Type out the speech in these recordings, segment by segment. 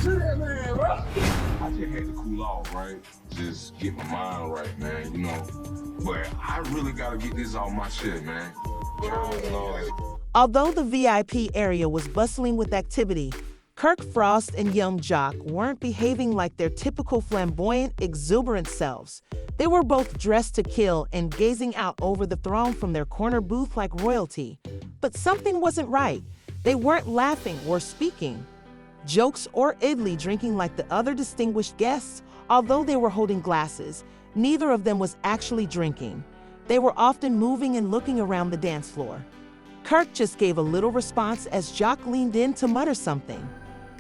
to that man, bro. I just had to cool off, right? Just get my mind right, man, you know. But I really gotta get this off my shit, man. You know? Although the VIP area was bustling with activity, Kirk Frost and young Jock weren't behaving like their typical flamboyant, exuberant selves. They were both dressed to kill and gazing out over the throng from their corner booth like royalty. But something wasn't right. They weren't laughing or speaking jokes or idly drinking like the other distinguished guests. Although they were holding glasses, neither of them was actually drinking. They were often moving and looking around the dance floor. Kirk just gave a little response as Jock leaned in to mutter something.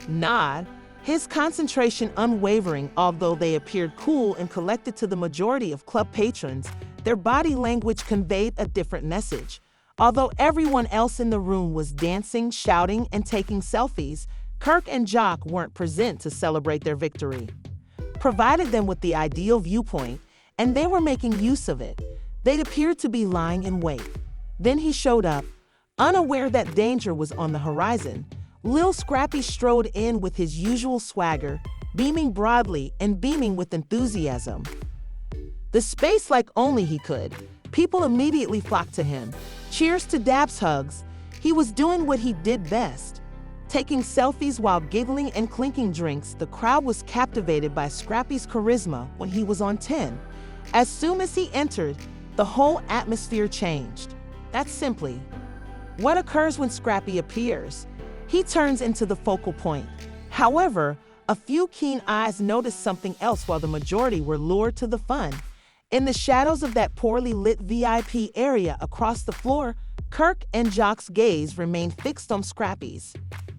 Nod, his concentration unwavering. Although they appeared cool and collected to the majority of club patrons, their body language conveyed a different message. Although everyone else in the room was dancing, shouting, and taking selfies, Kirk and Jock weren't present to celebrate their victory. Provided them with the ideal viewpoint, and they were making use of it. They'd appeared to be lying in wait. Then he showed up, unaware that danger was on the horizon. Lil Scrappy strode in with his usual swagger, beaming broadly and beaming with enthusiasm. The space like only he could. People immediately flocked to him. Cheers to dabs, hugs. He was doing what he did best. Taking selfies while giggling and clinking drinks, the crowd was captivated by Scrappy's charisma when he was on 10. As soon as he entered, the whole atmosphere changed. That's simply what occurs when Scrappy appears. He turns into the focal point. However, a few keen eyes noticed something else while the majority were lured to the fun. In the shadows of that poorly lit VIP area across the floor, Kirk and Jock's gaze remained fixed on Scrappy's.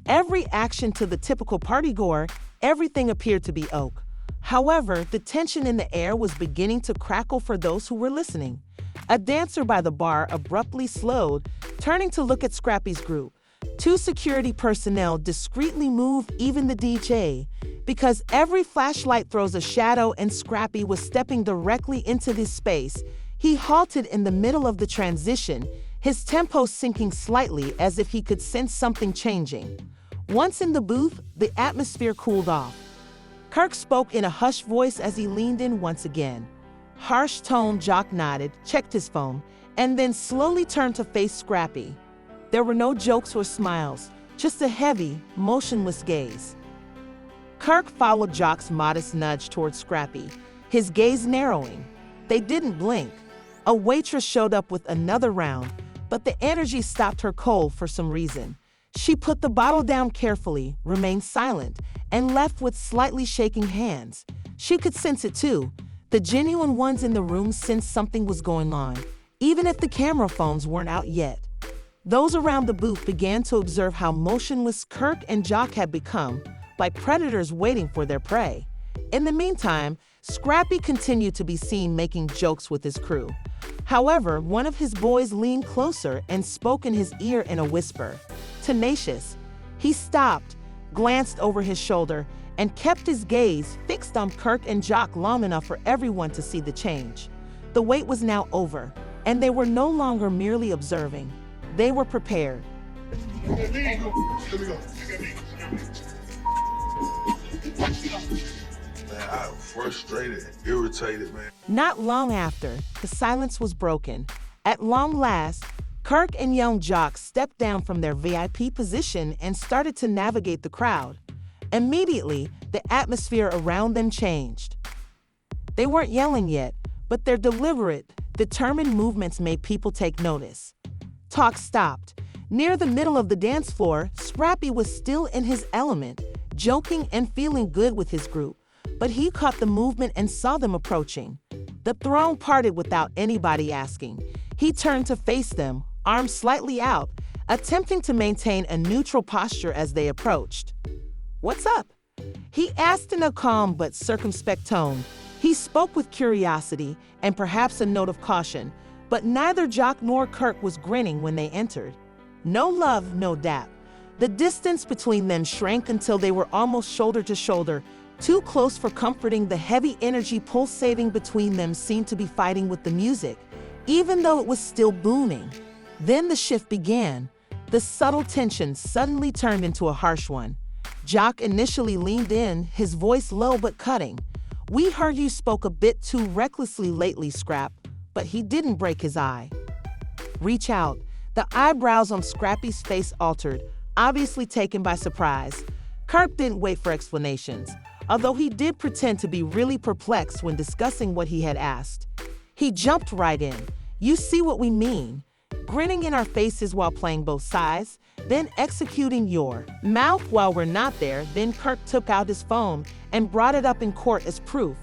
Every action to the typical partygoer, everything appeared to be oak. However, the tension in the air was beginning to crackle for those who were listening. A dancer by the bar abruptly slowed, turning to look at Scrappy's group. Two security personnel discreetly moved even the DJ. Because every flashlight throws a shadow and Scrappy was stepping directly into this space, he halted in the middle of the transition, his tempo sinking slightly as if he could sense something changing. Once in the booth, the atmosphere cooled off. Kirk spoke in a hushed voice as he leaned in once again. Harsh tone. Jock nodded, checked his phone, and then slowly turned to face Scrappy. There were no jokes or smiles, just a heavy, motionless gaze. Kirk followed Jock's modest nudge towards Scrappy, his gaze narrowing. They didn't blink. A waitress showed up with another round, but the energy stopped her cold for some reason. She put the bottle down carefully, remained silent, and left with slightly shaking hands. She could sense it too. The genuine ones in the room sensed something was going on, even if the camera phones weren't out yet. Those around the booth began to observe how motionless Kirk and Jock had become, like predators waiting for their prey. In the meantime, Scrappy continued to be seen making jokes with his crew. However, one of his boys leaned closer and spoke in his ear in a whisper. Tenacious. He stopped, glanced over his shoulder, and kept his gaze fixed on Kirk and Jock long enough for everyone to see the change. The wait was now over, and they were no longer merely observing. They were prepared. Man, I'm frustrated, irritated, man. Not long after, the silence was broken. At long last, Kirk and young Jock stepped down from their VIP position and started to navigate the crowd. Immediately, the atmosphere around them changed. They weren't yelling yet, but their deliberate, determined movements made people take notice. Talk stopped. Near the middle of the dance floor, Scrappy was still in his element, joking and feeling good with his group, but he caught the movement and saw them approaching. The throng parted without anybody asking. He turned to face them, arms slightly out, attempting to maintain a neutral posture as they approached. "What's up?" he asked in a calm but circumspect tone. He spoke with curiosity and perhaps a note of caution, but neither Jock nor Kirk was grinning when they entered. No love, no dap. The distance between them shrank until they were almost shoulder to shoulder, too close for comforting. The heavy energy pulsating between them seemed to be fighting with the music, even though it was still booming. Then the shift began. The subtle tension suddenly turned into a harsh one. Jock initially leaned in, his voice low but cutting. "We heard you spoke a bit too recklessly lately, Scrap," but he didn't break his eye. "Reach out." The eyebrows on Scrappy's face altered, obviously taken by surprise. Kirk didn't wait for explanations, although he did pretend to be really perplexed when discussing what he had asked. He jumped right in. "You see what we mean?" Grinning in our faces while playing both sides, then executing your mouth while we're not there. Then Kirk took out his phone and brought it up in court as proof.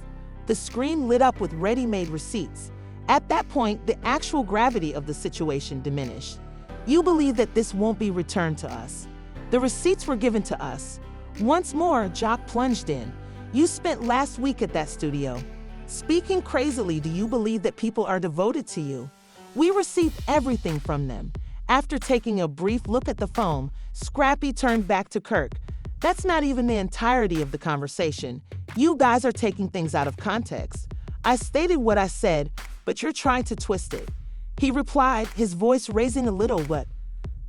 The screen lit up with ready-made receipts. At that point, the actual gravity of the situation diminished. "You believe that this won't be returned to us?" The receipts were given to us. Once more, Jock plunged in. "You spent last week at that studio. Speaking crazily, do you believe that people are devoted to you?" "We received everything from them." After taking a brief look at the phone, Scrappy turned back to Kirk. "That's not even the entirety of the conversation. You guys are taking things out of context. I stated what I said, but you're trying to twist it." He replied, his voice raising a little, but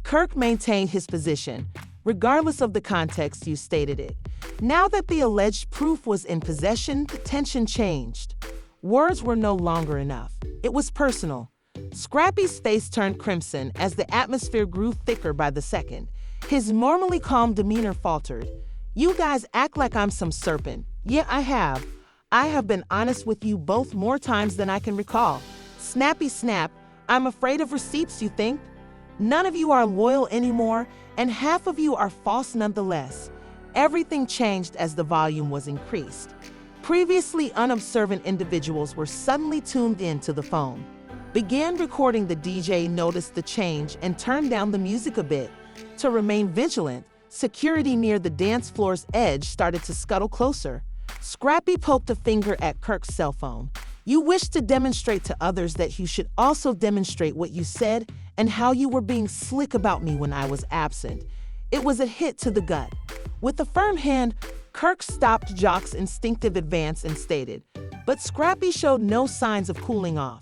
Kirk maintained his position. "Regardless of the context, you stated it." Now that the alleged proof was in possession, the tension changed. Words were no longer enough. It was personal. Scrappy's face turned crimson as the atmosphere grew thicker by the second. His normally calm demeanor faltered. "You guys act like I'm some serpent." "Yeah, I have. I have been honest with you both more times than I can recall." Snappy snap. "I'm afraid of receipts, you think? None of you are loyal anymore, and half of you are false nonetheless." Everything changed as the volume was increased. Previously unobservant individuals were suddenly tuned in to the phone. Began recording. The DJ noticed the change and turned down the music a bit. To remain vigilant, security near the dance floor's edge started to scuttle closer. Scrappy poked a finger at Kirk's cell phone. "You wish to demonstrate to others that you should also demonstrate what you said and how you were being slick about me when I was absent." It was a hit to the gut. With a firm hand, Kirk stopped Jock's instinctive advance and stated, but Scrappy showed no signs of cooling off.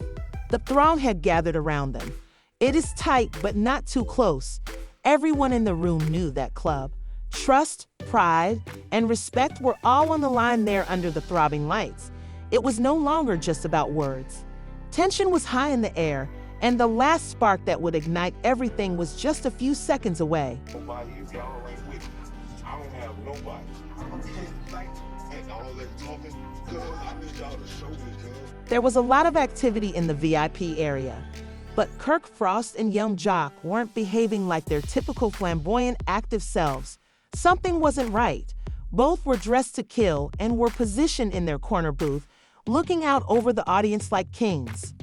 The throng had gathered around them. "It is tight, but not too close." Everyone in the room knew that club. Trust, pride, and respect were all on the line there under the throbbing lights. It was no longer just about words. Tension was high in the air, and the last spark that would ignite everything was just a few seconds away. Nobody, if y'all ain't with me, I don't have nobody. I can't like and all that talking, cuz I need y'all to show me, cuz. There was a lot of activity in the VIP area, but Kirk Frost and young Jock weren't behaving like their typical flamboyant, active selves. Something wasn't right. Both were dressed to kill and were positioned in their corner booth, looking out over the audience like kings.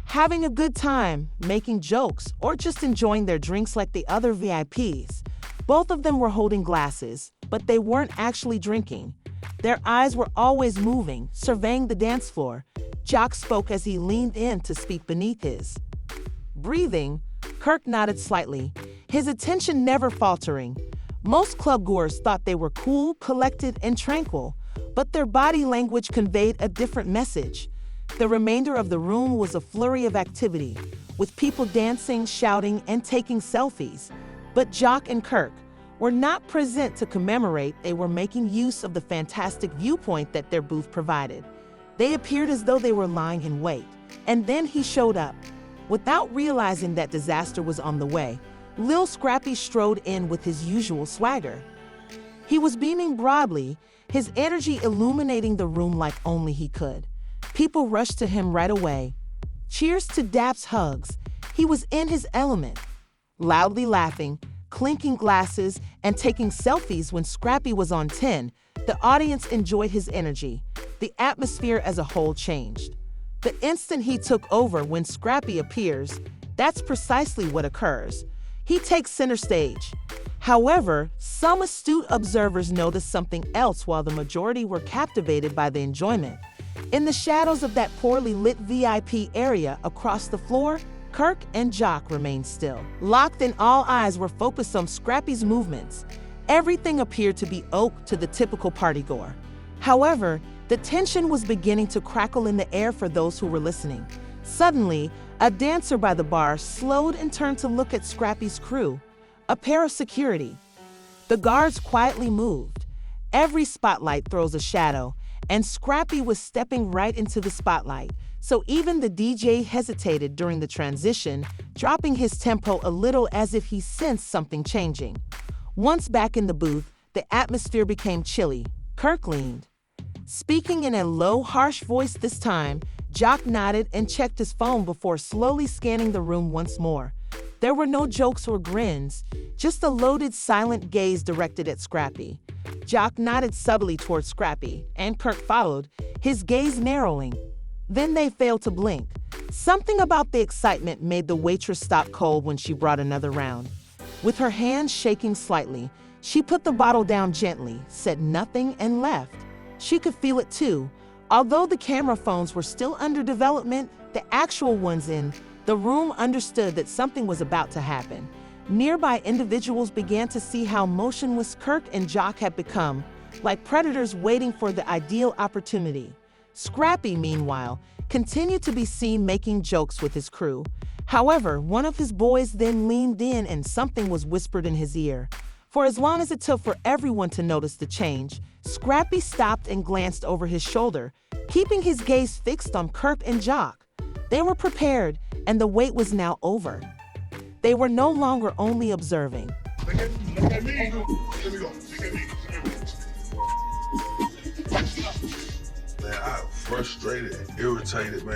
Having a good time, making jokes, or just enjoying their drinks like the other VIPs. Both of them were holding glasses, but they weren't actually drinking. Their eyes were always moving, surveying the dance floor. Jock spoke as he leaned in to speak beneath his breathing. Kirk nodded slightly, his attention never faltering. Most clubgoers thought they were cool, collected, and tranquil, but their body language conveyed a different message. The remainder of the room was a flurry of activity, with people dancing, shouting, and taking selfies. But Jock and Kirk were not present to commemorate. They were making use of the fantastic viewpoint that their booth provided. They appeared as though they were lying in wait. And then he showed up. Without realizing that disaster was on the way, Lil Scrappy strode in with his usual swagger. He was beaming broadly, his energy illuminating the room like only he could. People rushed to him right away. Cheers to daps, hugs. He was in his element, loudly laughing, clinking glasses, and taking selfies. When Scrappy was on 10, the audience enjoyed his energy. The atmosphere as a whole changed. The instant he took over, when Scrappy appears, that's precisely what occurs. He takes center stage. However, some astute observers noticed something else while the majority were captivated by the enjoyment. In the shadows of that poorly lit VIP area across the floor, Kirk and Jock remained still. Locked, and all eyes were focused on Scrappy's movements. Everything appeared to be oak to the typical partygoer. However, the tension was beginning to crackle in the air for those who were listening. Suddenly, a dancer by the bar slowed and turned to look at Scrappy's crew, a pair of security. The guards quietly moved. Every spotlight throws a shadow, and Scrappy was stepping right into the spotlight, so even the DJ hesitated during the transition, dropping his tempo a little as if he sensed something changing. Once back in the booth, the atmosphere became chilly. Kirk leaned. Speaking in a low, harsh voice this time, Jock nodded and checked his phone before slowly scanning the room once more. There were no jokes or grins, just a loaded, silent gaze directed at Scrappy. Jock nodded subtly toward Scrappy, and Kirk followed, his gaze narrowing. Then they failed to blink. Something about the excitement made the waitress stop cold when she brought another round. With her hand shaking slightly, she put the bottle down gently, said nothing, and left. She could feel it too. Although the camera phones were still under development, the actual ones in the room understood that something was about to happen. Nearby individuals began to see how motionless Kirk and Jock had become, like predators waiting for the ideal opportunity. Scrappy, meanwhile, continued to be seen making jokes with his crew. However, one of his boys then leaned in and something was whispered in his ear. For as long as it took for everyone to notice the change, Scrappy stopped and glanced over his shoulder, keeping his gaze fixed on Kirk and Jock. They were prepared, and the wait was now over. They were no longer only observing. Look at me. Here we go. Look at me. Man, I'm frustrated and irritated, man.